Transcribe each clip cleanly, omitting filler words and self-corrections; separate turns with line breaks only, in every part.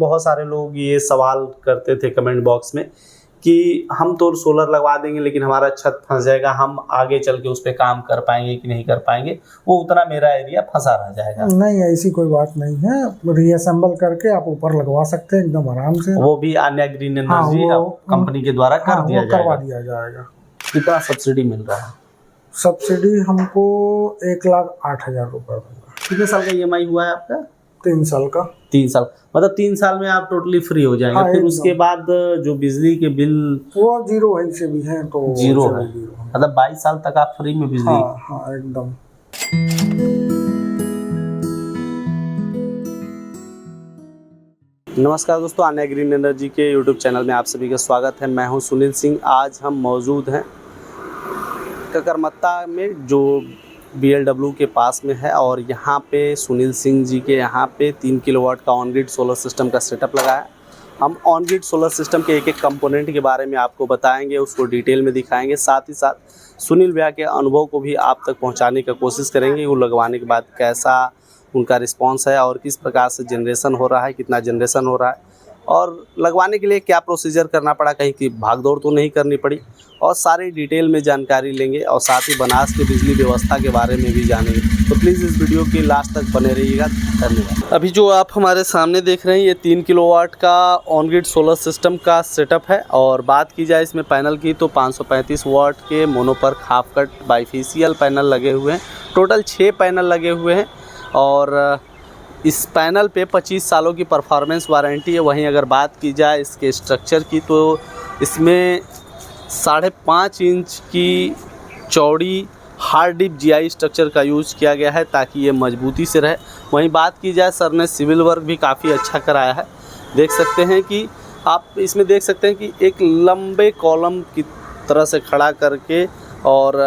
बहुत सारे लोग ये सवाल करते थे कमेंट बॉक्स में कि हम तो सोलर लगवा देंगे लेकिन हमारा छत फंस जाएगा, हम आगे चल के उस पर काम कर पाएंगे कि नहीं कर पाएंगे, वो उतना मेरा एरिया फंसा रह जाएगा।
नहीं, ऐसी कोई बात नहीं है, रीअसेंबल करके आप ऊपर लगवा सकते हैं एकदम आराम से।
वो भी आन्या ग्रीन एनर्जी कंपनी के द्वारा
करवा दिया जाएगा।
कितना सब्सिडी मिल रहा है?
सब्सिडी हमको 1,08,000 रुपये मिला।
कितने साल का EMI हुआ है आपका?
3 साल का।
3 साल, मतलब 3 साल में आप टोटली फ्री हो जाएंगे। फिर उसके बाद जो बिजली के बिल
वो जीरो है, से भी है तो
जीरो है, मतलब 22 साल तक आप फ्री में बिजली।
हाँ एकदम।
नमस्कार दोस्तों, आन्या ग्रीन एनर्जी के यूट्यूब चैनल में आप सभी का स्वागत है। मैं हूं सुनील सिंह। आज हम मौजूद हैं ककरमत्ता में जो BLW के पास में है और यहाँ पे सुनील सिंह जी के यहाँ पे 3 किलोवाट का ऑन ग्रिड सोलर सिस्टम का सेटअप लगा है। हम ऑन ग्रिड सोलर सिस्टम के एक एक कंपोनेंट के बारे में आपको बताएंगे, उसको डिटेल में दिखाएंगे, साथ ही साथ सुनील भैया के अनुभव को भी आप तक पहुँचाने की कोशिश करेंगे। वो लगवाने के बाद कैसा उनका रिस्पॉन्स है और किस प्रकार से जनरेशन हो रहा है, कितना जनरेशन हो रहा है और लगवाने के लिए क्या प्रोसीजर करना पड़ा, कहीं की भागदौड़ तो नहीं करनी पड़ी, और सारी डिटेल में जानकारी लेंगे और साथ ही बनास की बिजली व्यवस्था के बारे में भी जानेंगे। तो प्लीज़ इस वीडियो के लास्ट तक बने रहिएगा। धन्यवाद। अभी जो आप हमारे सामने देख रहे हैं ये 3 किलोवाट का ऑन ग्रिड सोलर सिस्टम का सेटअप है और बात की जाए इसमें पैनल की तो 535 वाट के मोनोपर हाफ कट बाइफेशियल पैनल लगे हुए हैं। टोटल 6 पैनल लगे हुए हैं और इस पैनल पे 25 सालों की परफॉर्मेंस वारंटी है। वहीं अगर बात की जाए इसके स्ट्रक्चर की तो इसमें 5.5 इंच की चौड़ी हार्ड डिप GI स्ट्रक्चर का यूज़ किया गया है ताकि ये मजबूती से रहे। वहीं बात की जाए सर ने सिविल वर्क भी काफ़ी अच्छा कराया है। देख सकते हैं कि आप इसमें देख सकते हैं कि एक लंबे कॉलम की तरह से खड़ा करके और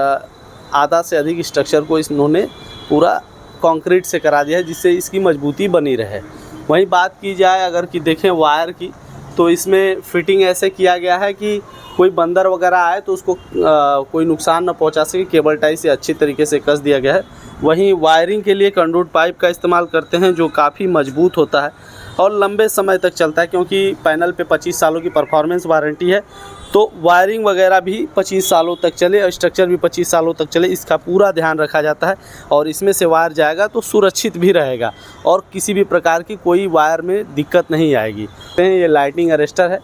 आधा से अधिक स्ट्रक्चर को इन्होंने पूरा कंक्रीट से करा दिया है जिससे इसकी मजबूती बनी रहे। वहीं बात की जाए अगर कि देखें वायर की तो इसमें फिटिंग ऐसे किया गया है कि कोई बंदर वगैरह आए तो उसको कोई नुकसान न पहुंचा सके। केबल टाई से अच्छी तरीके से कस दिया गया है। वहीं वायरिंग के लिए कंडूट पाइप का इस्तेमाल करते हैं जो काफ़ी मजबूत होता है और लंबे समय तक चलता है क्योंकि पैनल पे 25 सालों की परफॉर्मेंस वारंटी है। तो वायरिंग वगैरह भी 25 सालों तक चले और स्ट्रक्चर भी 25 सालों तक चले, इसका पूरा ध्यान रखा जाता है और इसमें से वायर जाएगा तो सुरक्षित भी रहेगा और किसी भी प्रकार की कोई वायर में दिक्कत नहीं आएगी। ये लाइटिंग अरेस्टर है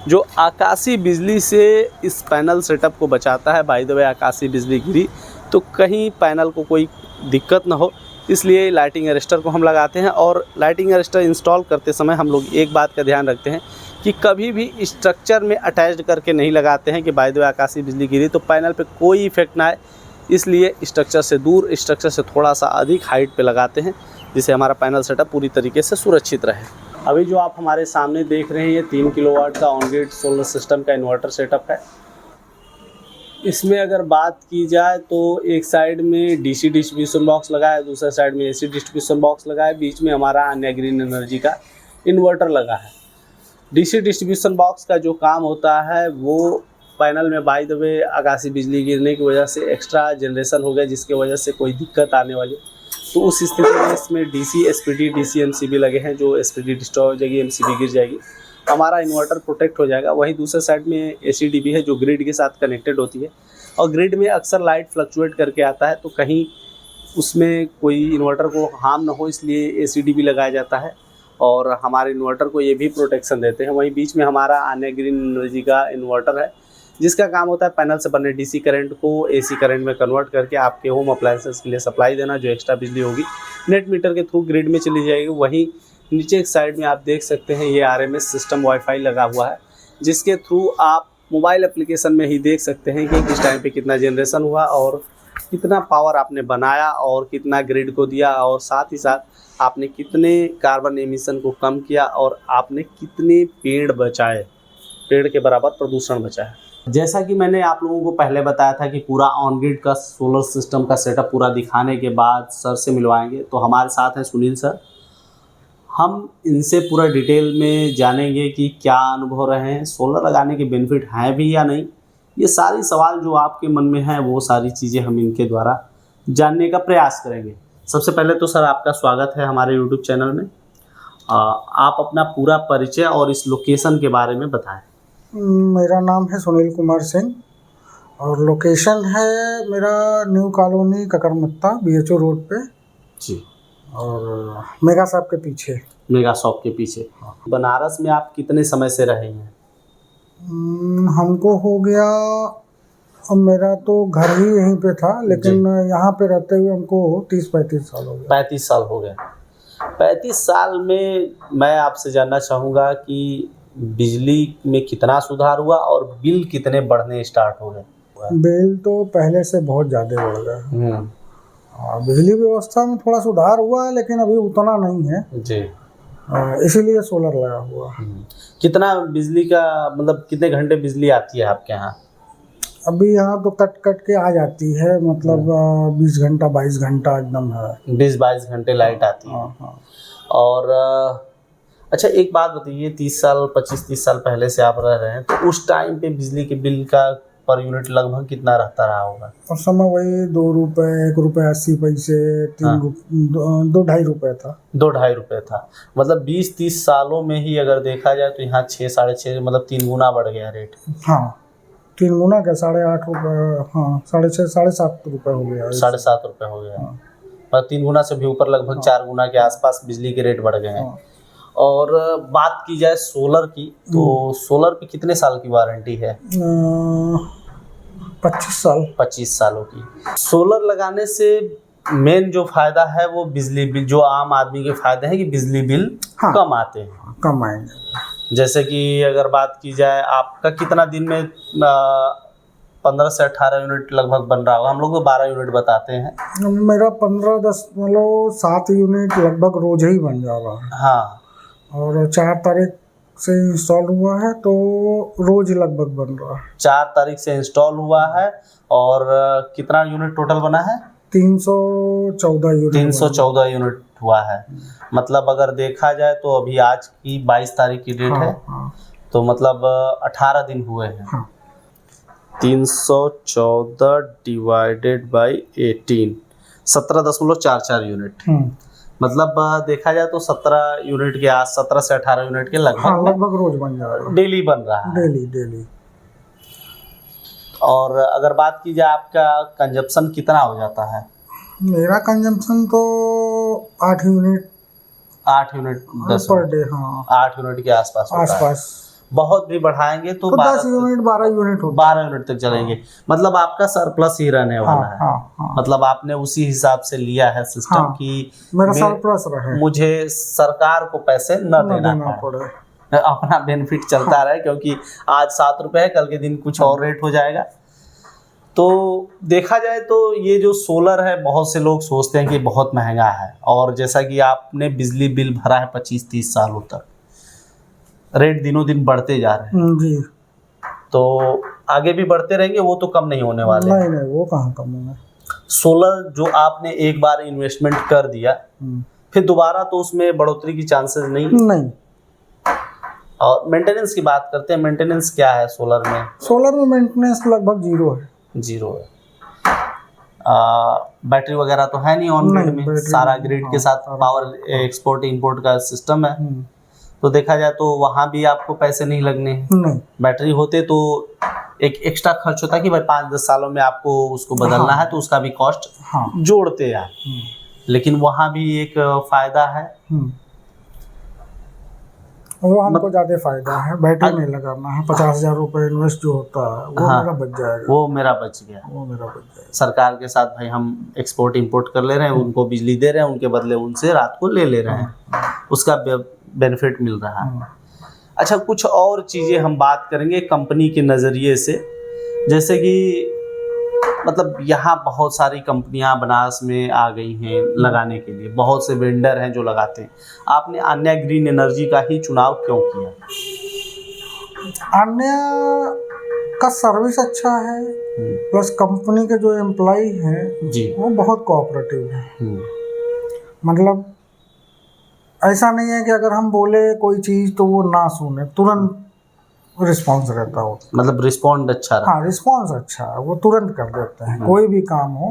जो आकाशीय बिजली से इस पैनल सेटअप को बचाता है। बाय द वे आकाशीय बिजली गिरी तो कहीं पैनल को कोई दिक्कत ना हो, इसलिए लाइटिंग अरेस्टर को हम लगाते हैं। और लाइटिंग अरेस्टर इंस्टॉल करते समय हम लोग एक बात का ध्यान रखते हैं कि कभी भी स्ट्रक्चर में अटैच्ड करके नहीं लगाते हैं कि बाय द वे आकाशीय बिजली गिरी तो पैनल पे कोई इफेक्ट ना आए, इसलिए स्ट्रक्चर से दूर, स्ट्रक्चर से थोड़ा सा अधिक हाइट पे लगाते हैं जिससे हमारा पैनल सेटअप पूरी तरीके से सुरक्षित रहे। अभी जो आप हमारे सामने देख रहे हैं ये 3 किलोवाट का ऑन ग्रिड सोलर सिस्टम का इन्वर्टर सेटअप है। इसमें अगर बात की जाए तो एक साइड में DC डिस्ट्रीब्यूशन बॉक्स लगा है, दूसरे साइड में AC डिस्ट्रीब्यूशन बॉक्स लगा है, बीच में हमारा आन्या ग्रीन एनर्जी का इन्वर्टर लगा है। DC डिस्ट्रीब्यूशन बॉक्स का जो काम होता है वो पैनल में बाय द वे आकाशीय बिजली गिरने की वजह से एक्स्ट्रा जनरेशन हो गया जिसकी वजह से कोई दिक्कत आने वाली, तो उस स्थिति में इसमें DC SPD DC MCB लगे हैं। जो SPD डिस्ट्रॉय हो जाएगी, MCB गिर जाएगी, हमारा इन्वर्टर प्रोटेक्ट हो जाएगा। वहीं दूसरे साइड में AC DB है जो ग्रिड के साथ कनेक्टेड होती है और ग्रिड में अक्सर लाइट फ्लक्चुएट करके आता है तो कहीं उसमें कोई इन्वर्टर को हार्म ना हो इसलिए AC DB लगाया जाता है और हमारे इन्वर्टर को ये भी प्रोटेक्शन देते हैं। वहीं बीच में हमारा आन्या ग्रीन एनर्जी का इन्वर्टर है जिसका काम होता है पैनल से बने DC करंट को AC करंट में कन्वर्ट करके आपके होम अप्लायंसेस के लिए सप्लाई देना। जो एक्स्ट्रा बिजली होगी नेट मीटर के थ्रू ग्रिड में चली जाएगी। वहीं नीचे एक साइड में आप देख सकते हैं ये RMS सिस्टम वाईफाई लगा हुआ है जिसके थ्रू आप मोबाइल एप्लीकेशन में ही देख सकते हैं कि किस टाइम पे कितना जनरेशन हुआ और कितना पावर आपने बनाया और कितना ग्रिड को दिया और साथ ही साथ आपने कितने कार्बन एमिशन को कम किया और आपने कितने पेड़ बचाए, पेड़ के बराबर प्रदूषण बचाया। जैसा कि मैंने आप लोगों को पहले बताया था कि पूरा ऑन ग्रिड का सोलर सिस्टम का सेटअप पूरा दिखाने के बाद सर से मिलवाएंगे, तो हमारे साथ हैं सुनील सर। हम इनसे पूरा डिटेल में जानेंगे कि क्या अनुभव रहे हैं, सोलर लगाने के बेनिफिट हैं भी या नहीं, ये सारी सवाल जो आपके मन में हैं वो सारी चीज़ें हम इनके द्वारा जानने का प्रयास करेंगे। सबसे पहले तो सर आपका स्वागत है हमारे YouTube चैनल में आप अपना पूरा परिचय और इस लोकेशन के बारे में बताएं।
मेरा नाम है सुनील कुमार सिंह और लोकेशन है मेरा न्यू कॉलोनी ककरमुत्ता BHO रोड पे
जी,
और मेगा शॉप के पीछे।
मेगा शॉप के पीछे। बनारस में आप कितने समय से रहे हैं?
हमको हो गया, अब मेरा तो घर ही यहीं पे था, लेकिन यहाँ पे रहते हुए हमको 30-35 साल हो गए।
35 साल हो गए। 35 साल में मैं आपसे जानना चाहूँगा कि बिजली में कितना सुधार हुआ और बिल कितने बढ़ने स्टार्ट हो गए?
बिल तो पहले से बहुत ज़्यादा बढ़ गया। बिजली व्यवस्था में थोड़ा सुधार हुआ है, लेकिन अभी उतना नहीं है
जी,
इसीलिए सोलर लगा हुआ।
कितना बिजली का मतलब कितने घंटे बिजली आती है आपके यहाँ?
अभी यहाँ तो कट कट के आ जाती है, मतलब 20 घंटा 22 घंटा एकदम है।
20-22 घंटे लाइट आती है।
हाँ।
और अच्छा एक बात बताइए, 25-30 साल पहले से आप रह रहे हैं, तो उस टाइम पे बिजली के बिल का पर यूनिट लगभग कितना रहता रहा होगा?
उस समय वही 2 रुपये, 1 रुपये 80 पैसे, 2-2.5 रुपये था।
2-2.5 रुपये था। मतलब 20-30 सालों में ही अगर देखा जाए तो यहाँ 6-6.5 मतलब 3 गुना बढ़ गया रेट।
हाँ, 3 गुना क्या, 8.5 रुपये, हाँ 6.5 7.5 रुपये हो गया।
7.5 रुपये हो गया। मतलब 3 गुना से भी ऊपर, लगभग 4 गुना के आसपास बिजली के रेट बढ़ गए हैं। और बात की जाए सोलर की, तो सोलर पे कितने साल की वारंटी है?
25 साल।
25 सालों की। सोलर लगाने से मेन जो फायदा है वो बिजली बिल, जो आम आदमी के फायदे हैं कि बिजली बिल कम आते हैं।
कम आएंगे।
जैसे कि अगर बात की जाए, आपका कितना दिन में 15 से 18 यूनिट लगभग बन रहा होगा? हम लोग तो 12 यूनिट बताते हैं।
मेरा 7 यूनिट लगभग रोज ही बन जा रहा है।
हाँ,
और 4 तारीख से इंस्टॉल हुआ है, तो रोज लगभग बन रहा है।
4 तारीख से इंस्टॉल हुआ है। और कितना यूनिट टोटल बना है?
314 यूनिट।
314 यूनिट हुआ है। मतलब अगर देखा जाए तो अभी आज की 22 तारीख की डेट है, तो मतलब 18 दिन हुए हैं। 314 डिवाइडेड बाई 18, 17.44 यूनिट। मतलब देखा जाए तो 17 यूनिट के 17 से 18 यूनिट के
लगभग रोज बन जा रहा है।
डेली बन रहा है।
डेली।
और अगर बात की जाए आपका कंजप्शन कितना हो जाता है?
मेरा कंजम्पशन तो 8 यूनिट
10
पर डे। हाँ,
8 यूनिट के आसपास होता है। बहुत भी बढ़ाएंगे तो
10 यूनिट 12 यूनिट होता है।
12 यूनिट तक चलेंगे। मतलब आपका सरप्लस ही रहने वाला है। मतलब आपने उसी हिसाब से लिया है सिस्टम कि
मेरा सरप्लस रहे, मुझे
सरकार को पैसे न देना पड़े, अपना बेनिफिट चलता रहे, क्योंकि आज 7 रुपये है, कल के दिन कुछ और रेट हो जाएगा। तो देखा जाए तो ये जो सोलर है, बहुत से लोग सोचते हैं कि बहुत महंगा है, और जैसा कि आपने बिजली बिल भरा है 25-30 सालों तक, रेट दिनों दिन बढ़ते जा रहे हैं जी। तो आगे भी बढ़ते रहेंगे, वो तो कम नहीं होने वाले।
नहीं, वो कहाँ कम होंगे।
सोलर जो आपने एक बार इन्वेस्टमेंट कर दिया, फिर दोबारा तो उसमें बढ़ोतरी की चांसेस नहीं। और मेंटेनेंस की बात करते हैं, मेंटेनेंस क्या है सोलर में?
सोलर में मेंटेनेंस लगभग जीरो है।
बैटरी वगैरह तो है नहीं ऑन ग्रिड में, सारा ग्रिड के साथ पावर एक्सपोर्ट इंपोर्ट का सिस्टम है। तो देखा जाए तो वहाँ भी आपको पैसे नहीं लगने हैं। बैटरी होते तो एक एक्स्ट्रा खर्च होता है कि भाई 5-10 सालों में आपको उसको बदलना है, तो उसका भी कॉस्ट जोड़ते हैं। लेकिन वहाँ भी एक फायदा है,
वो हमको ज्यादा फायदा है। बैटरी नहीं लगाना है, 50,000 रुपये इन्वेस्ट जो होता है वो मेरा बच जाएगा।
वो मेरा बच गया। सरकार के साथ भाई हम एक्सपोर्ट इंपोर्ट कर ले रहे हैं, उनको बिजली दे रहे हैं, उनके बदले उनसे रात को ले रहे हैं, उसका बेनिफिट मिल रहा है। अच्छा, कुछ और चीज़ें हम बात करेंगे कंपनी के नज़रिए से, जैसे कि मतलब यहाँ बहुत सारी कंपनियां बनारस में आ गई हैं लगाने के लिए, बहुत से वेंडर हैं जो लगाते हैं। आपने अन्य ग्रीन एनर्जी का ही चुनाव क्यों किया?
अन्य का सर्विस अच्छा है, प्लस कंपनी के जो एम्प्लॉय हैं जी, वो बहुत कोऑपरेटिव है। मतलब ऐसा नहीं है कि अगर हम बोले कोई चीज़ तो वो ना सुने, तुरंत रिस्पॉन्स रहता हो।
मतलब रिस्पॉन्ड अच्छा रहता है।
हाँ, रिस्पॉन्स अच्छा है, वो तुरंत कर देते हैं। कोई भी काम हो,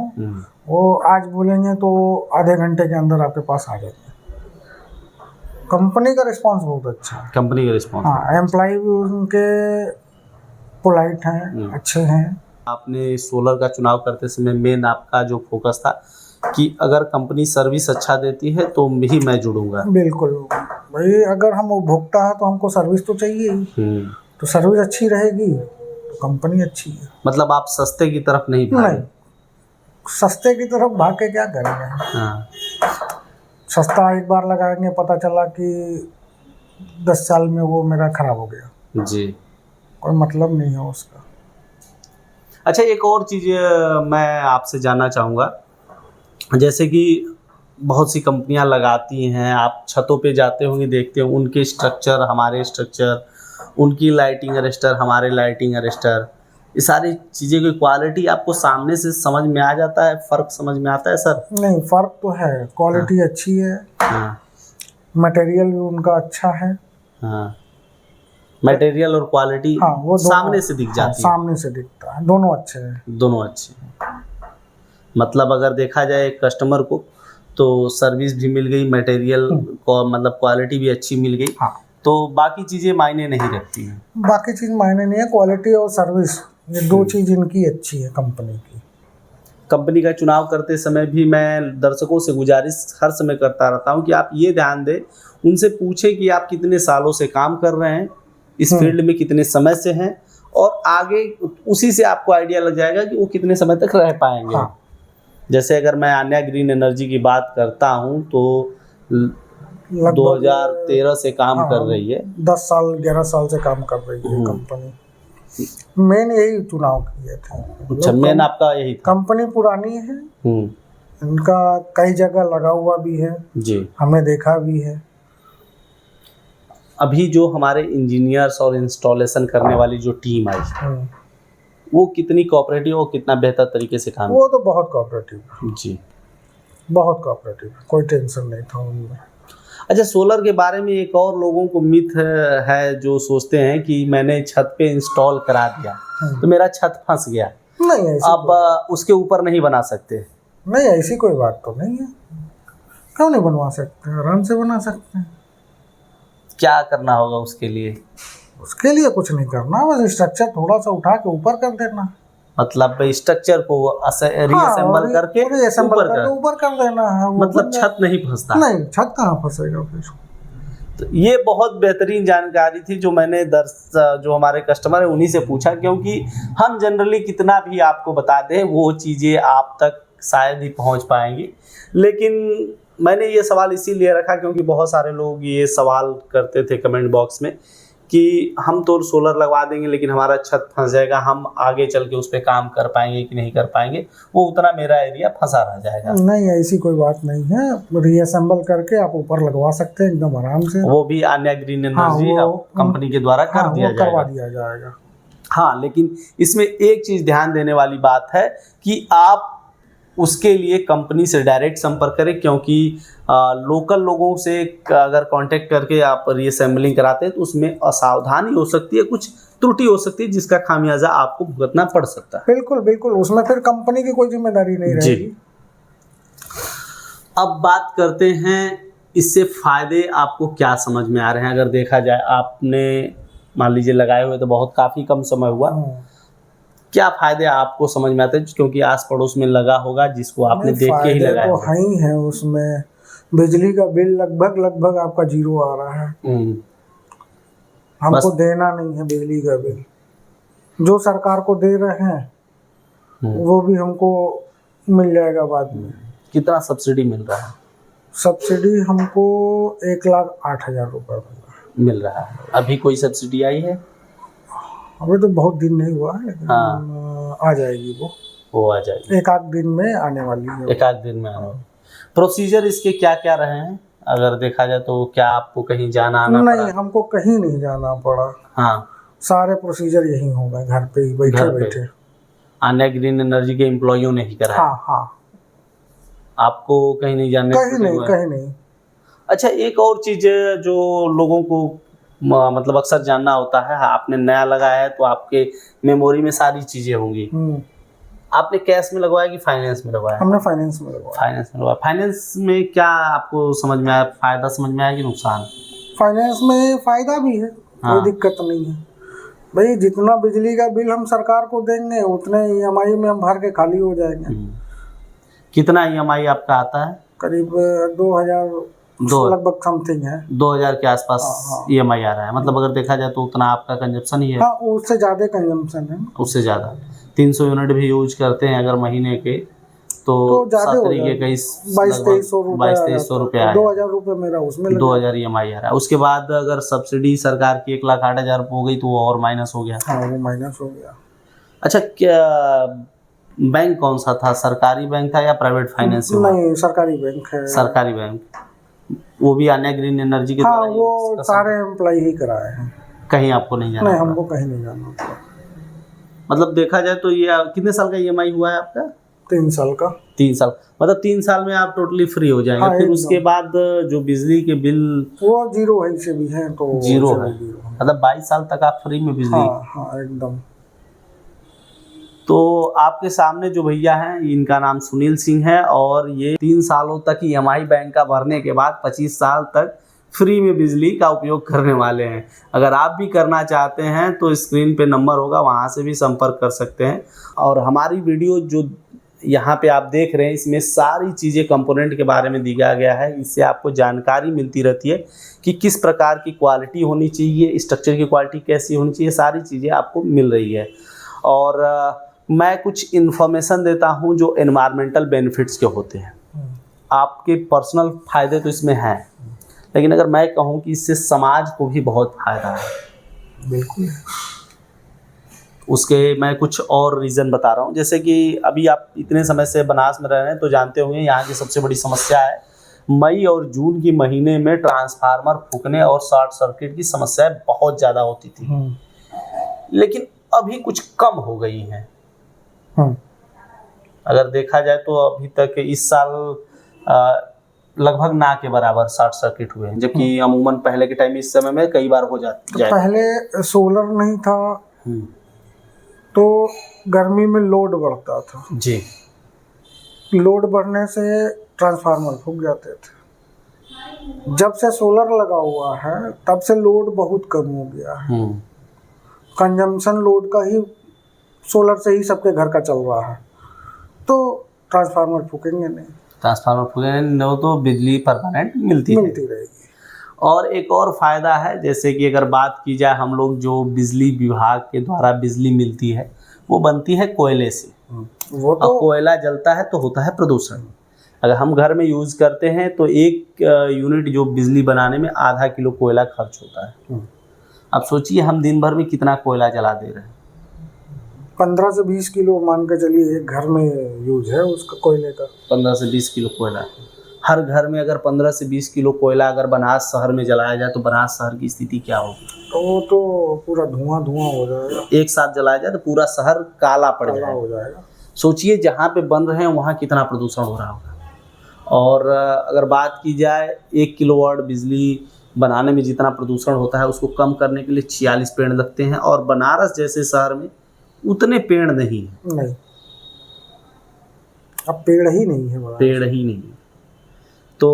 वो आज बोलेंगे तो आधे घंटे के अंदर आपके पास आ जाते हैं। कंपनी का रिस्पांस बहुत अच्छा है।
कंपनी का रिस्पॉन्स।
हाँ, एम्प्लॉय भी उनके पोलाइट हैं, अच्छे हैं।
आपने सोलर का चुनाव करते समय मेन आपका जो फोकस था कि अगर कंपनी सर्विस अच्छा देती है तो ही मैं जुड़ूंगा।
बिल्कुल भाई, अगर हम उपभोक्ता हैं तो हमको सर्विस तो चाहिए ही। तो सर्विस अच्छी रहेगी तो कंपनी अच्छी है।
मतलब आप सस्ते की तरफ नहीं भागे।
नहीं, सस्ते की तरफ भाग के क्या करेंगे।
हाँ।
सस्ता एक बार लगाएंगे, पता चला कि 10 साल में वो मेरा खराब हो गया
जी,
कोई मतलब नहीं है उसका।
अच्छा एक और चीज़ मैं आपसे जानना चाहूँगा, जैसे कि बहुत सी कंपनियां लगाती हैं, आप छतों पे जाते होंगे, देखते हो उनके स्ट्रक्चर हमारे स्ट्रक्चर, उनकी लाइटिंग अरेस्टर हमारे लाइटिंग अरेस्टर, ये सारी चीज़ें की क्वालिटी आपको सामने से समझ में आ जाता है, फ़र्क समझ में आता है सर?
नहीं, फर्क तो है, क्वालिटी अच्छी है,
हाँ
मटेरियल भी उनका अच्छा है।
हाँ, मटेरियल और क्वालिटी
हाँ, वो
सामने से दिख
हाँ,
जाती है।
सामने से दिखता है, दोनों अच्छे हैं।
दोनों अच्छे हैं। मतलब अगर देखा जाए कस्टमर को तो सर्विस भी मिल गई, मटेरियल को मतलब क्वालिटी भी अच्छी मिल गई।
हाँ,
तो बाकी चीज़ें मायने नहीं रखती हैं।
बाकी चीज़ मायने नहीं है, क्वालिटी और सर्विस ये दो चीज़ इनकी अच्छी है कंपनी की।
कंपनी का चुनाव करते समय भी मैं दर्शकों से गुजारिश हर समय करता रहता हूं कि आप ये ध्यान दें, उनसे पूछें कि आप कितने सालों से काम कर रहे हैं, इस फील्ड में कितने समय से हैं, और आगे उसी से आपको आइडिया लग जाएगा कि वो कितने समय तक रह पाएंगे।
हाँ।
जैसे अगर मैं आन्या ग्रीन एनर्जी की बात करता हूं तो 2013 से काम कर रही है।
10 साल 11 साल से काम कर रही है कंपनी। मेन यही चुनाव किए थे।
अच्छा, मेन आपका यही था।
कंपनी पुरानी है, इनका कई जगह लगा हुआ भी है
जी,
हमने देखा भी है।
अभी जो हमारे इंजीनियर्स और इंस्टॉलेशन करने वाली जो टीम आई, वो कितनी कोऑपरेटिव और कितना बेहतर तरीके से काम?
वो तो बहुत कोऑपरेटिव
जी,
बहुत कोऑपरेटिव, कोई टेंशन नहीं था उनमें।
अच्छा, सोलर के बारे में एक और लोगों को मिथ है जो सोचते हैं कि मैंने छत पे इंस्टॉल करा दिया तो मेरा छत फंस गया,
नहीं ऐसी
अब उसके ऊपर नहीं बना सकते।
नहीं, ऐसी कोई बात तो नहीं है। क्यों नहीं बनवा सकते, आराम से बना सकते हैं।
क्या करना होगा उसके लिए?
उसके लिए कुछ नहीं करना, बस स्ट्रक्चर थोड़ा सा उठा के ऊपर कर देना।
मतलब स्ट्रक्चर को रीअसेंबल करके
ऊपर कर देना है।
मतलब छत नहीं फंसता?
नहीं, छत कहाँ फंसेगा फिर।
तो ये बहुत बेहतरीन जानकारी थी जो मैंने जो हमारे कस्टमर है उन्हीं से पूछा, क्योंकि हम जनरली कितना भी आपको बता दें वो चीज़ें आप तक शायद ही पहुंच पाएंगी। लेकिन मैंने ये सवाल इसीलिए रखा क्योंकि बहुत सारे लोग ये सवाल करते थे कमेंट बॉक्स में कि हम तो सोलर लगवा देंगे लेकिन हमारा छत फंस जाएगा, हम आगे चल के उस पर काम कर पाएंगे कि नहीं कर पाएंगे, वो उतना मेरा एरिया फंसा रह जाएगा।
नहीं, ऐसी कोई बात नहीं है, रीअसेंबल करके आप ऊपर लगवा सकते हैं एकदम आराम से।
वो भी आन्या ग्रीन एनर्जी कंपनी के द्वारा करवा दिया जाएगा। हाँ, लेकिन इसमें एक चीज़ ध्यान देने वाली बात है कि आप उसके लिए कंपनी से डायरेक्ट संपर्क करें, क्योंकि लोकल लोगों से अगर कांटेक्ट करके आप रीअसेंबलिंग कराते हैं तो उसमें असावधानी हो सकती है, कुछ त्रुटि हो सकती है जिसका खामियाजा आपको भुगतना पड़ सकता है।
बिल्कुल बिल्कुल, उसमें फिर कंपनी की कोई जिम्मेदारी नहीं रहेगी।
अब बात करते हैं इससे फ़ायदे आपको क्या समझ में आ रहे हैं। अगर देखा जाए आपने मान लीजिए लगाए हुए तो बहुत काफ़ी कम समय हुआ, क्या फ़ायदे आपको समझ में आते हैं, क्योंकि आस पड़ोस में लगा होगा जिसको आपने देख के ही लगाया
तो है ही है। उसमें बिजली का बिल लगभग आपका 0 आ रहा है। हमको देना नहीं है बिजली का बिल, जो सरकार को दे रहे हैं वो भी हमको मिल जाएगा बाद में।
कितना सब्सिडी मिल रहा है?
सब्सिडी हमको 1,08,000 रुपये
मिल रहा है। अभी कोई सब्सिडी आई है?
अभी तो बहुत दिन नहीं हुआ है, लेकिन आ जाएगी वो
आ जाएगी,
एक आध दिन में आने वाली है।
एक आध दिन में आने वाली। प्रोसीजर इसके क्या क्या रहे हैं अगर देखा जाए तो? क्या आपको कहीं जाना आना पड़ा?
नहीं, हमको कहीं नहीं जाना पड़ा।
हाँ,
सारे प्रोसीजर यही होगा, घर पे ही बैठे।
आन्या ग्रीन एनर्जी के एम्प्लॉइयों ने ही करा?
हाँ।
आपको कहीं नहीं जाने?
कहीं नहीं।
अच्छा, एक और चीज़ जो लोगों को मतलब अक्सर जानना होता है, आपने नया लगाया है तो आपके मेमोरी में सारी चीज़ें होंगी, आपने कैश में लगवाया कि फाइनेंस में लगवाया?
हमने फाइनेंस में लगवाया।
फाइनेंस में लगवाया। फाइनेंस में क्या आपको समझ में आया, फायदा समझ में आया कि नुकसान?
फाइनेंस में फायदा भी है,
हाँ।
कोई दिक्कत नहीं है भाई। जितना बिजली का बिल हम सरकार को देंगे उतने EMI में हम भर के खाली हो जाएंगे।
कितना EMI आपका आता है?
करीब 2000 लगभग समथिंग है।
2000 के आसपास EMI आ रहा है। मतलब अगर देखा जाए तो उतना आपका कंजप्शन ही है।
हाँ, उससे ज़्यादा कंजम्पशन है।
उससे ज़्यादा 300 यूनिट भी यूज करते हैं अगर महीने के तो 7 तरीके का 22-2300 रुपये
2000 रुपये मेरा उसमें
2000 EMI आ रहा है। उसके बाद अगर सब्सिडी सरकार की 1,08,000 हो गई तो वो और माइनस हो गया।
हाँ, वो माइनस हो गया।
अच्छा, क्या बैंक कौन सा था, सरकारी बैंक था या प्राइवेट फाइनेंस?
नहीं, सरकारी बैंक है।
सरकारी बैंक, वो भी आन्या ग्रीन एनर्जी के
हाँ, वो सारे एम्प्लॉय ही कराए हैं।
कहीं आपको नहीं जाना?
नहीं, हमको कहीं नहीं जाना।
मतलब देखा जाए तो ये कितने साल का EMI हुआ है आपका?
3 साल का।
3 साल, मतलब 3 साल में आप टोटली फ्री हो जाएंगे।
हाँ,
फिर उसके बाद जो बिजली के बिल
वो जीरो है से भी है तो
जीरो है, मतलब 22 साल तक आप फ्री में बिजली।
हाँ, एकदम।
तो आपके सामने जो भैया हैं इनका नाम सुनील सिंह है और ये 3 सालों तक EMI बैंक का भरने के बाद 25 साल तक फ्री में बिजली का उपयोग करने वाले हैं। अगर आप भी करना चाहते हैं तो स्क्रीन पे नंबर होगा, वहाँ से भी संपर्क कर सकते हैं। और हमारी वीडियो जो यहाँ पे आप देख रहे हैं इसमें सारी चीज़ें कंपोनेंट के बारे में दिया गया है। इससे आपको जानकारी मिलती रहती है कि किस प्रकार की क्वालिटी होनी चाहिए, स्ट्रक्चर की क्वालिटी कैसी होनी चाहिए, सारी चीज़ें आपको मिल रही है। और मैं कुछ इन्फॉर्मेशन देता हूँ जो एनवायरमेंटल बेनिफिट्स के होते हैं। आपके पर्सनल फ़ायदे तो इसमें हैं, लेकिन अगर मैं कहूँ कि इससे समाज को भी बहुत फ़ायदा है।
बिल्कुल।
उसके मैं कुछ और रीज़न बता रहा हूँ। जैसे कि अभी आप इतने समय से बनास में रह रहे हैं तो जानते होंगे यहाँ की सबसे बड़ी समस्या है मई और जून की महीने में ट्रांसफार्मर फूकने और शॉर्ट सर्किट की समस्याएं बहुत ज़्यादा होती थी, लेकिन अभी कुछ कम हो गई हैं। अगर देखा जाए तो अभी तक इस साल लगभग ना के बराबर शॉर्ट सर्किट हुए हैं, जबकि अमूमन पहले के टाइम इस समय में कई बार हो जाता है।
पहले सोलर नहीं था तो गर्मी में लोड बढ़ता था
जी,
लोड बढ़ने से ट्रांसफार्मर फूक जाते थे। जब से सोलर लगा हुआ है तब से लोड बहुत कम हो गया है। कंजम्पशन लोड का ही सोलर से ही सबके घर का चल रहा है, तो ट्रांसफार्मर फूकेंगे नहीं।
ट्रांसफार्मर फूकेंगे नहीं तो बिजली परमानेंट मिलती
रहेगी।
और एक और फ़ायदा है, जैसे कि अगर बात की जाए हम लोग जो बिजली विभाग के द्वारा बिजली मिलती है वो बनती है कोयले से।
वो तो
कोयला जलता है तो होता है प्रदूषण। अगर हम घर में यूज़ करते हैं तो 1 यूनिट जो बिजली बनाने में आधा किलो कोयला खर्च होता है। अब सोचिए हम दिन भर में कितना कोयला जला दे रहे हैं।
15 से 20 किलो मान के चलिए एक घर में यूज है उसका कोयले का।
15 से 20 किलो कोयला हर घर में। अगर 15 से 20 किलो कोयला अगर बनास शहर में जलाया जाए तो बनास शहर की स्थिति क्या होगी?
तो वो तो पूरा धुआं हो जाएगा।
एक साथ जलाया जाए तो पूरा शहर काला पड़ जाएगा। सोचिए जहाँ पे बन रहे हैं वहाँ कितना प्रदूषण हो रहा होगा। और अगर बात की जाए 1 किलोवाट बिजली बनाने में जितना प्रदूषण होता है उसको कम करने के लिए 46 पेड़ लगते हैं, और बनारस जैसे शहर में उतने पेड़ नहीं है।
नहीं, अब पेड़ ही नहीं है।
पेड़ ही नहीं। तो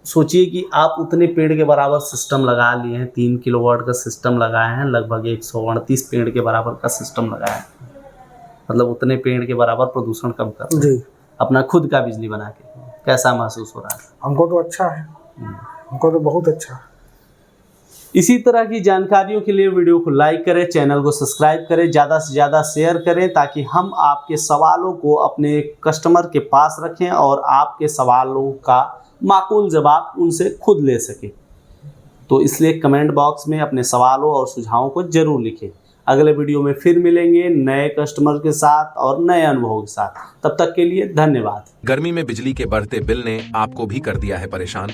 सोचिए कि आप उतने पेड़ के बराबर सिस्टम लगा लिए हैं, 3 किलोवाट का सिस्टम लगाए हैं, लगभग 138 पेड़ के बराबर का सिस्टम लगाया है। मतलब उतने पेड़ के बराबर प्रदूषण कम कर रहे हैं अपना खुद का बिजली बना के। कैसा महसूस हो रहा है?
हमको तो अच्छा है, हमको तो बहुत अच्छा है।
इसी तरह की जानकारियों के लिए वीडियो को लाइक करें, चैनल को सब्सक्राइब करें, ज़्यादा से ज़्यादा शेयर करें ताकि हम आपके सवालों को अपने कस्टमर के पास रखें और आपके सवालों का माकूल जवाब उनसे खुद ले सकें। तो इसलिए कमेंट बॉक्स में अपने सवालों और सुझावों को ज़रूर लिखें। अगले वीडियो में फिर मिलेंगे नए कस्टमर के साथ और नए अनुभवों के साथ। तब तक के लिए धन्यवाद।
गर्मी में बिजली के बढ़ते बिल ने आपको भी कर दिया है परेशान?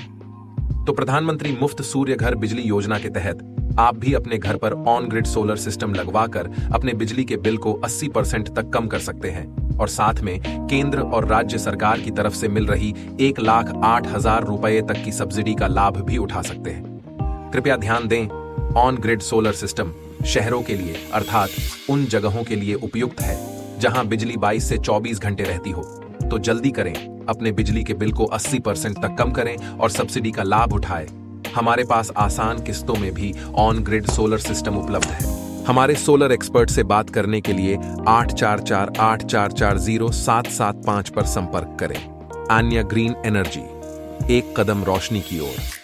तो प्रधानमंत्री मुफ्त सूर्य घर बिजली योजना के तहत आप भी अपने घर पर ऑन ग्रिड सोलर सिस्टम लगवाकर अपने बिजली के बिल को 80% तक कम कर सकते हैं और साथ में केंद्र और राज्य सरकार की तरफ से मिल रही 1,08,000 रुपए तक की सब्सिडी का लाभ भी उठा सकते हैं। कृपया ध्यान दें, ऑन ग्रिड सोलर सिस्टम शहरों के लिए अर्थात उन जगहों के लिए उपयुक्त है जहां बिजली 22 से 24 घंटे रहती हो। तो जल्दी करें, अपने बिजली के बिल को 80% तक कम करें और सब्सिडी का लाभ उठाएं। हमारे पास आसान किस्तों में भी ऑन ग्रिड सोलर सिस्टम उपलब्ध है। हमारे सोलर एक्सपर्ट से बात करने के लिए 8448440775 पर संपर्क करें। आन्या ग्रीन एनर्जी, एक कदम रोशनी की ओर।